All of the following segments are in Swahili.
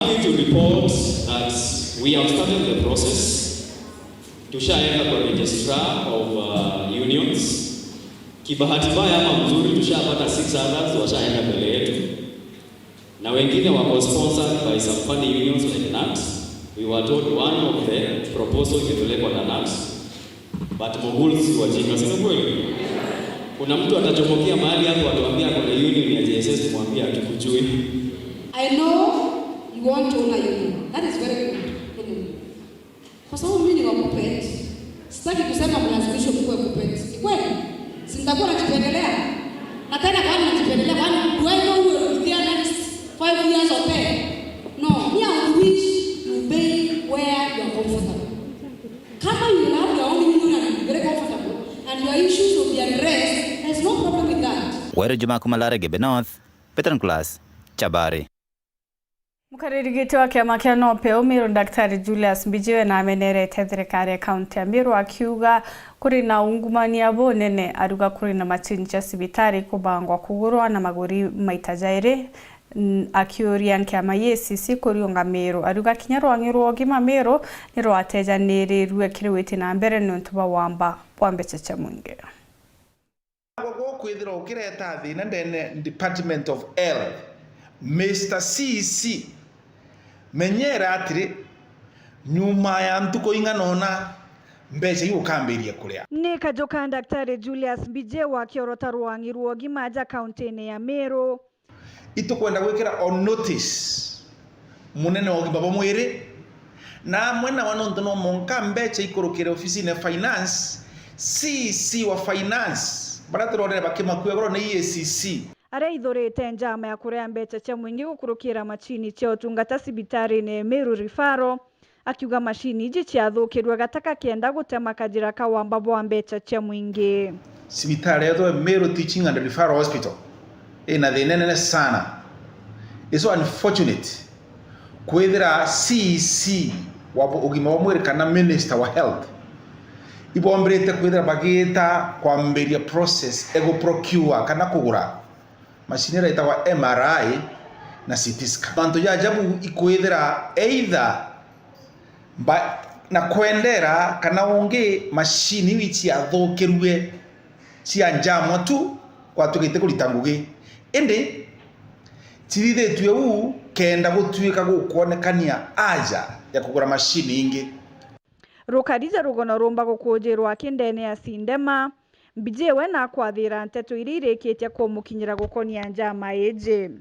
happy to report that we have started the process. Tushaenda kwa registrar of unions. Kibahati mbaya ama mzuri tushapata 6 others washaenda mbele yetu. Na wengine wako sponsored by some funny unions like NAT. We were told one of the proposals itolekwa na NAT. But moguls wajinga sio kweli. Kuna mtu atachomokea mahali hapo atuambia kuna union ya JSS tumwambia tukujui. I know you want to own a union. That is very good. Kwa sababu mimi ni wa Kuppet. Sitaki kusema mlazimishwe kuwa Kuppet. Ni kweli? Si nitakuwa najipendelea. Na tena kwani najipendelea kwani do I know who will be there next 5 years or 10? No, me I wish you be where you are comfortable. Kama you have your own union and very comfortable and your issues will be addressed, there's no problem with that. Wero Juma Kumalare Gebe North, Petron Class, Chabari. Mukaririgiti wa kiama kia Nope Umiru Daktari Julius Mbijiwe na amenerete thirikari ya kaunti ya Meru akiuga kuri na ungumania bonene aruga kuri na macini cia cibitari kubangwa kugurwa na maguri maita jairi akiuria kiama YCC kuriunga Meru aruga kinya rwangirwo ogima Meru ni rwatejaniriirwe kiriwiti na mbere nontu ba wamba bwambeche cha mwingi gogo kwithira ukireta thina ndene Department of Health Mr. CC menyera atiri nyuma ya ntuko inganona mbeca igukambiria kuria ni kajoka Daktari Julius Mbijiwe akiorota rwangirwo ogima aja kaunti ya Meru itukwenda gwikira on notice munene wa ogima bamwire na mwena wa nonto no monka mbeca ikurukire ofisi ne finance CC wa finance baratorore bakimakwegoro na EACC araithorete njama ya kurea mbeca cia mwingi gukurukira machini cia utungata cibitari ne Meru Rifaro akiuga machini iji ciathukirwe gataka kienda gutema kajira ka wamba bwa mbeca cia mwingi cibitari ya Meru Teaching and Referral Hospital ina thinene sana. It's so unfortunate kwithira CC wa ugima wa mwiri kana Minister wa Health ibombrete kwithira bagita kwambiria process ego procure kana kugura machinera itawa MRI na CT scan. Bantu ya ajabu ikwithira either na kwendera kana ungi machini wichi athukirwe cia njamwa tu kwa tugite kulitangugi ende tirithetwe u kenda gutuika gukonekania aja ya kugura machini ingi rukarija rugono rumba gukujirwa kindene ya Sindema Mbijiwe na kwathira nteto iririkitie kumukinyira gukonia njama eje.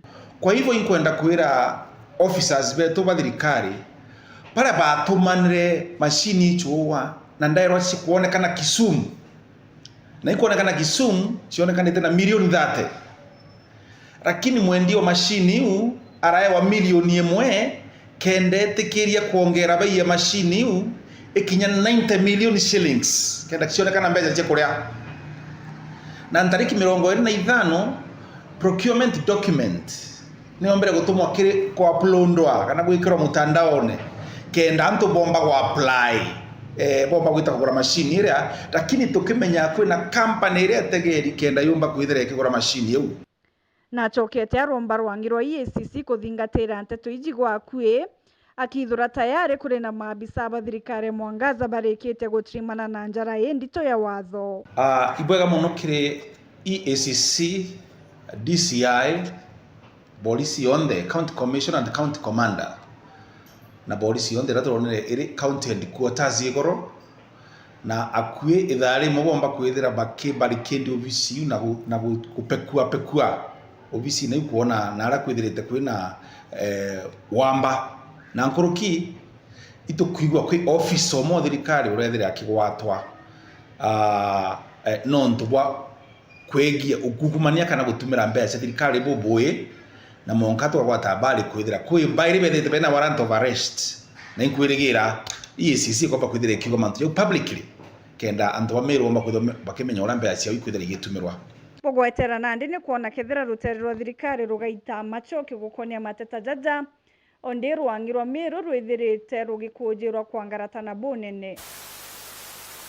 Kwa hivyo inkwenda kwira officers betu ba thirikari para batumanire machini chuwa na ndairwa kuonekana Kisumu na ikuonekana Kisumu cionekana tena milioni 30 lakini mwendio machini u araewa milioni 1 kende tikiria kuongera bei ya machini u ikinya 90 million shillings kenda cionekana mbeca cia kuria na ntariki 25 procurement document ni ombere gutumwa kiri kwa uploadwa kana gwikirwa mutandaone kenda antu bomba go apply bomba gwita kugura machine ira lakini tukimenya kwina company ira tegeri kenda yumba kwithira ikigura machine yu na chokete aromba rwangirwa EACC kuthingatira nteto ijigwa kwi akithura tayari kuri na maabisa ba thirikari mwangaza barikite gutrimana na njara endito ya watho ibwega muno kiri EACC DCI police on the county commission and county commander na police on the ratronere iri county headquarters igoro na akue ithari mugomba kwithira barricade office na kupekua office na kuona na ara kwithirite kwina wamba na nkuruki itukwigwa kwi office omo thirikari urethira akigwatwa nonto bwa kwegia ugugumania kana gutumira mbeca thirikari bubuye na monkato gwata bali kwithira kwi bairi bethete bena warrant of arrest na inkwirigira EACC kwa kwithira kigo mantu publicly kenda antu ba Meru bakimenya ura mbeca cia ikwithira igitumirwa bogwetera nandi ni kuona kethira ruterero thirikari rugaita machoki gukonia mateta jaja onde rwangirwa Meru rwithirite rugikujirwa kwangaratana bunene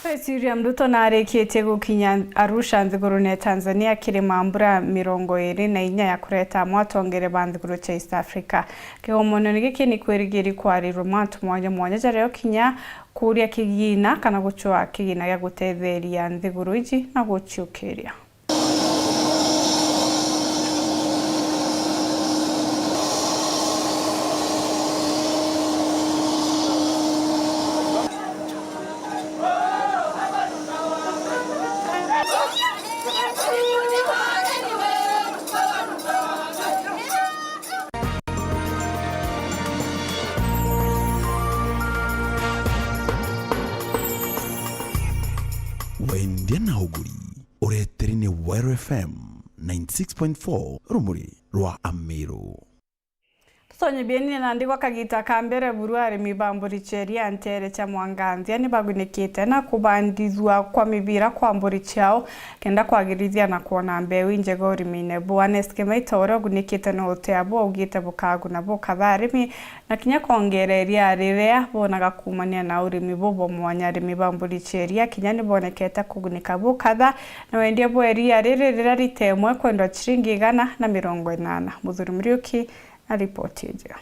President Ruto nareketie gukinya Arusha nthigurune Tanzania kiri mambura 24 ya kureta mwatongere banthiguru cha East Africa. Kigomono giki ni kwirigiri kwarirwo mantu mwanya jareo kinya kuria kigina kana guchwa kigina ya gutetheria nthiguru iji na guchiukiria. Wendiana huguri ureterine Wire FM 96.4 rumuri rwa Amiru. Sonye bieni nandikwa kagita kambere buruari mibamburi cheria ntere cha mwanganzi yani bagunikite na kubandizwa kwa mibira kwa mburi chao kenda kwagirithia na kuona mbewi njega urimine buaneske maitoro gunikite no uteabo ugite bukagu na bukatharimi na kinya kongereria rirea bonaga kumania na urimi bobo mwanya rimi bamburi cheria kinya ni boneketa kugunika bukatha na wendie bweria riri ritemwe kwenda chiringi 180 muthuri Muriuki na ripoti eja.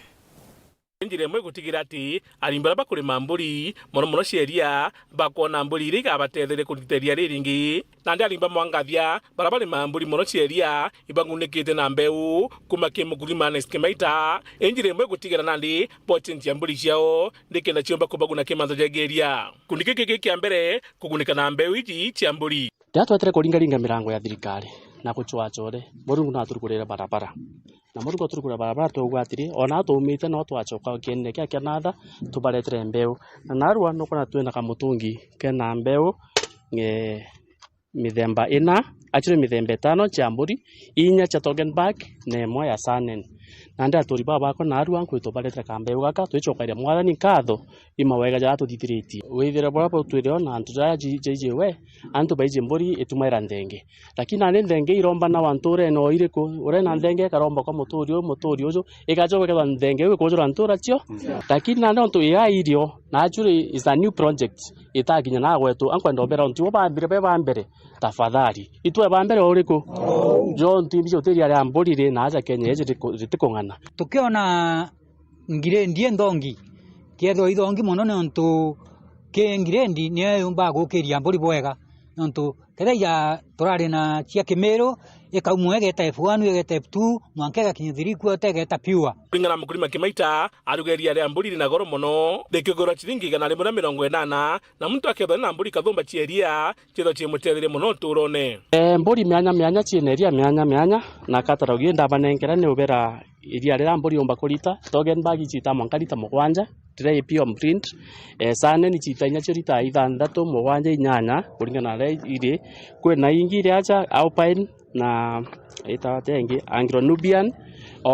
Njire mwe gutigira ati arimbara bakuri mamburi mono sheria bakona mburi riga batethere kuriteria riringi nandi arimba mwangathia barabari mamburi mono sheria ibangunikite na mbeu kumake muguri maneske maita njire mwe gutigira nandi potenti mburi ciao ndikenda ciomba kubaguna kemanzo jegeria kunikike kia mbere kugunika na mbeu iji cia mburi datwatere kuringa mirango ya thirikari na kuchwachore murungu na turukurira barabara na murungu turukura barabara tugwatiri ona tumite no twachoka kenne kya kanatha tubaretere mbeu na narwa no kona twena kamutungi kena mbeu mithemba ina achire mithemba 5 cha mburi inya cha Togenburg na emwe ya Sanen nandi aturi baba ko narwa nkwito baretere kambeu gaka twichokaire mwathani katho imawega ja tuthithiriti withire baba twire ona antu jejewe antu baije mburi etumaira ndenge lakini ane ndenge iromba na wanture no iriko ure na ndenge karomba kwa muturi ujo ikajoka kwa ndenge we kujura ntura cio lakini ane onto ya irio na ajure is a new project itaginya na gwetu ankwenda obera onti ba mbere tafadhali itwe ba mbere uriko jo ntimbi jo teri ya mburi ri na aja Kenya eje ritikongana tukiona ngirendie ndongi kietho ithongi muno ne onto ke ngirendi ne umba gukiria mburi bwega onto kereya turari na cia Kimiru ikaumwege type 1 ege type 2 mwankega kinyithiri ku tegeta piwa ringana mukuri makimaita arugeria ya mburi na goro muno dekigora chiringi 180 na mtu aketha na mburi kathumba chieria chitho chimutethere muno turone mburi mianya chieneria mianya na kataragie ndabanengera ne ubera iria rira mburi umba kurita Togenburg chita mwankarita mugwanja tire pio print sane ni chita inya chirita 6 mugwanja inyanya kuringana na ire kwena ingi ria acha Alpine na eta tengi Anglo-Nubian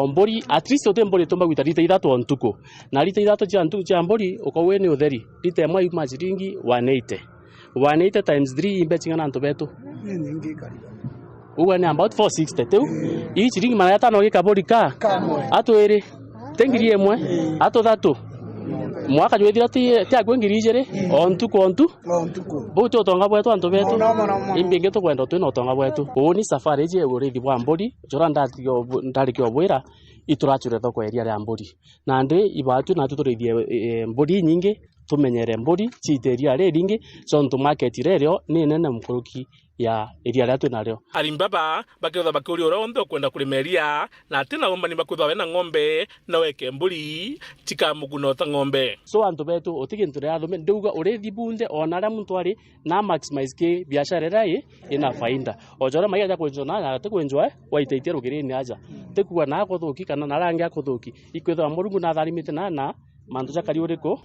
mburi at least otembori tomba gutarita 3 ontuko na rita 3 cha ntuko cha mburi ukowe ni utheri rita emwe yuma chiringi 180 times 3 imbe chingana ntu betu ningi kariba uwe ni about 460 tu ii chiringi mara 5 gikabori ka atwiri tengiri emwe atodatu mwaka jwethira ti agwengiri ijere ontuko buto tonga bwetu antu betu imbinge to kwenda twino tonga bwetu oni safari je urithi bwa mburi jora ndari kyo bwira iturachure thoko eria ya mburi na ndi ibatu na tuturithie mburi nyingi tumenyere mburi chiteria ringi so ntu market rerio ni nene mkuruki ya eria ratu naryo arimbaba baketha bakuri orondo kwenda kulimeria na tena umani bakutha wena ng'ombe na weke mburi tika mugunota ng'ombe so antu betu otigintu ria thume nduga urithi bunde ona ra muntu ari na maximize ke biashara rai ina faida ojora mai aja kwenjona na tekwenjwa waitaitie rugirini aja tekuwa na kuthuki kana na rangi akuthuki ikwetha murungu na tharimite na mandu jakari uriko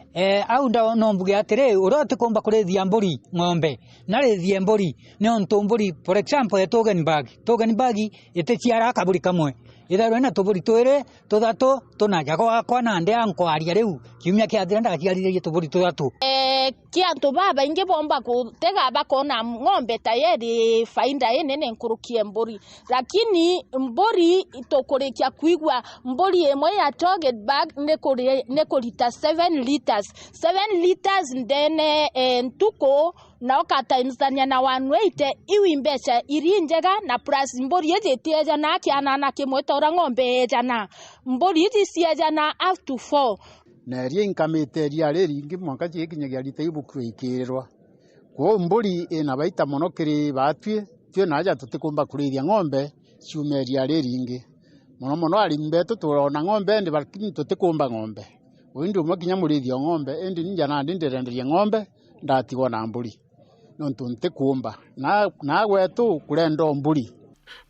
au nda no mbuge atire urote komba kurethia mburi ng'ombe na rethia mburi ne onto mburi for example Togenburg itechiara kaburi kamwe itharwe na tuburi twire tuthatu tunajago kwa na nde ankwaria riu kiumia kiathira ndagaciarire tuburi tuthatu kiantu baba inge bomba kutega bakona ng'ombe tayari faida nene nkurukie mburi lakini mburi itokurikia kuigwa mburi emwe ya Togenburg ne kurita 7 liters ndene ntuko na ukatainzania na 180 iwi mbeca iri njega na plus mburi ejete jana kiana na kimwe tora ng'ombe jana mburi iji jana up to 4 na ria inkamite ria ringi mwanka gikinyagia rita ibuku ikirwa ko mburi ina baita muno kiri batwie tio naja tutikumba kurithia ng'ombe ciumeria ringi muno arimbe turona ng'ombe ndi bakini tutikumba ng'ombe undi umwe kinya murithia ng'ombe endi ninja na ndenderenderia ng'ombe ndatigwa na mburi nontu ntikumba na gwetu kurendo mburi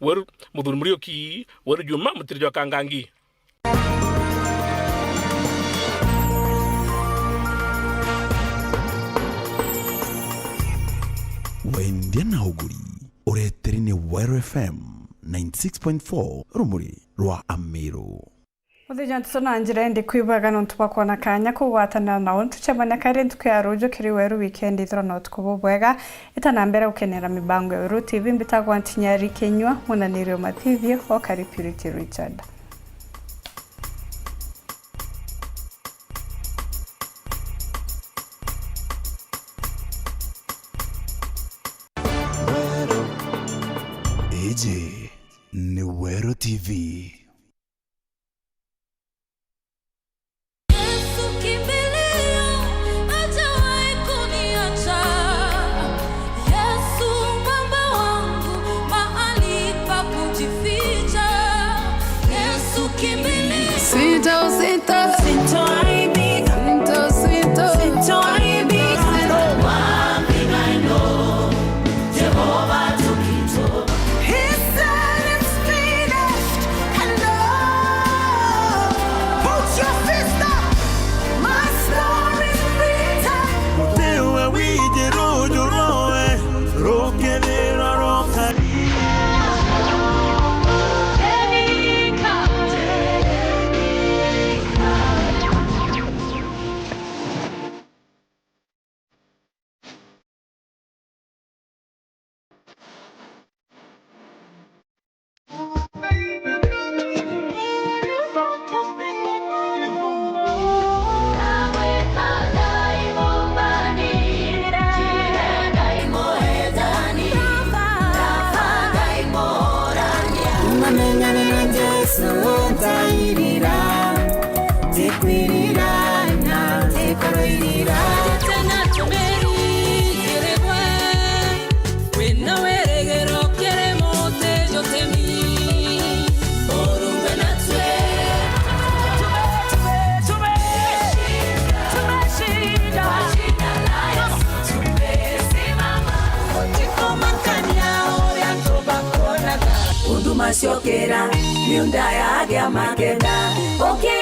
weru muthuri Muriuki weru Juma Mutirjo Kangangi. wendia na uguri ureterine Wire FM 96.4 rumuri rwa Amiru. Muthenya tusona njira ndi kwibaga no tubakona kanya kugwatanira nawo tucemanya kare ndukya rojo kiri weru weekend ithro no tukubwega itanambera ukenera mibango ya Uru TV mbitagwa ntinyari Kenywa munanirio Mathithio okari Purity Richard. Eje ni Wero TV. Siokera, miunda ya makenda, okay.